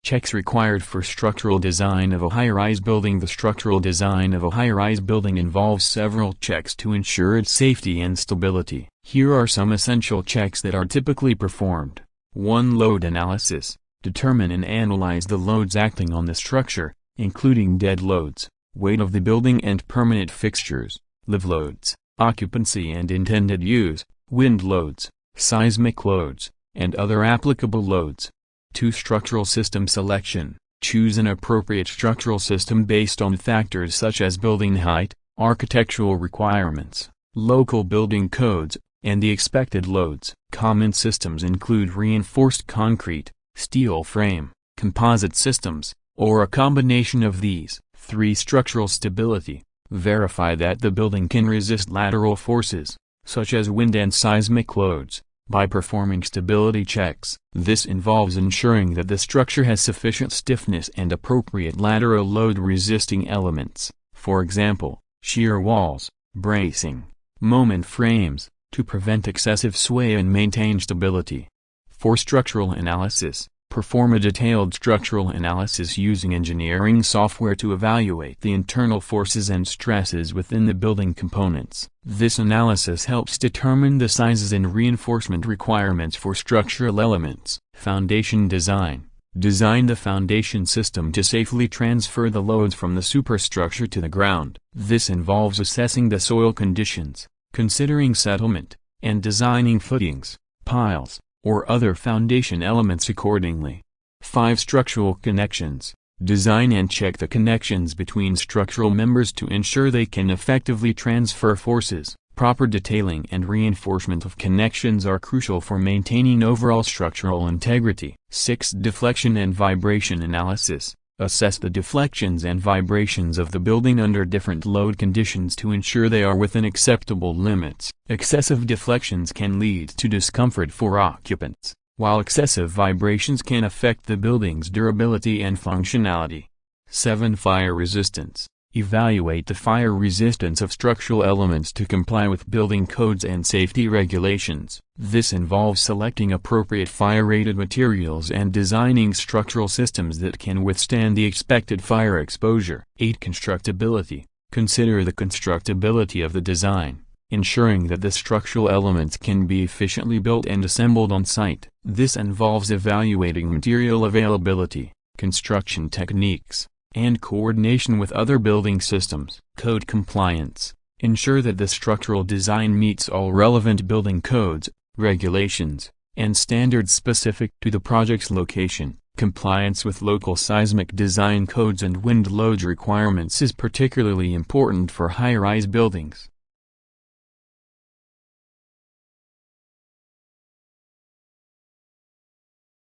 Checks required for structural design of a high-rise building. The structural design of a high-rise building involves several checks to ensure its safety and stability. Here are some essential checks that are typically performed. 1. Load analysis. Determine and analyze the loads acting on the structure, including dead loads, weight of the building and permanent fixtures, live loads, occupancy and intended use, wind loads, seismic loads, and other applicable loads. 2. Structural system selection. Choose an appropriate structural system based on factors such as building height, architectural requirements, local building codes, and the expected loads. Common systems include reinforced concrete, steel frame, composite systems, or a combination of these. 3. Structural stability. Verify that the building can resist lateral forces, such as wind and seismic loads, by performing stability checks. This involves ensuring that the structure has sufficient stiffness and appropriate lateral load-resisting elements, for example, shear walls, bracing, moment frames, to prevent excessive sway and maintain stability. 4. Structural analysis. Perform a detailed structural analysis using engineering software to evaluate the internal forces and stresses within the building components. This analysis helps determine the sizes and reinforcement requirements for structural elements. Foundation design. Design the foundation system to safely transfer the loads from the superstructure to the ground. This involves assessing the soil conditions, considering settlement, and designing footings, piles, or other foundation elements accordingly. 5. Structural connections. Design and check the connections between structural members to ensure they can effectively transfer forces. Proper detailing and reinforcement of connections are crucial for maintaining overall structural integrity. 6. Deflection and vibration analysis. Assess the deflections and vibrations of the building under different load conditions to ensure they are within acceptable limits. Excessive deflections can lead to discomfort for occupants, while excessive vibrations can affect the building's durability and functionality. 7. Fire resistance. Evaluate the fire resistance of structural elements to comply with building codes and safety regulations. This involves selecting appropriate fire-rated materials and designing structural systems that can withstand the expected fire exposure. 8. Constructability. Consider the constructability of the design, ensuring that the structural elements can be efficiently built and assembled on site. This involves evaluating material availability, construction techniques, and coordination with other building systems. Code compliance. Ensure that the structural design meets all relevant building codes, regulations, and standards specific to the project's location. Compliance with local seismic design codes and wind load requirements is particularly important for high-rise buildings.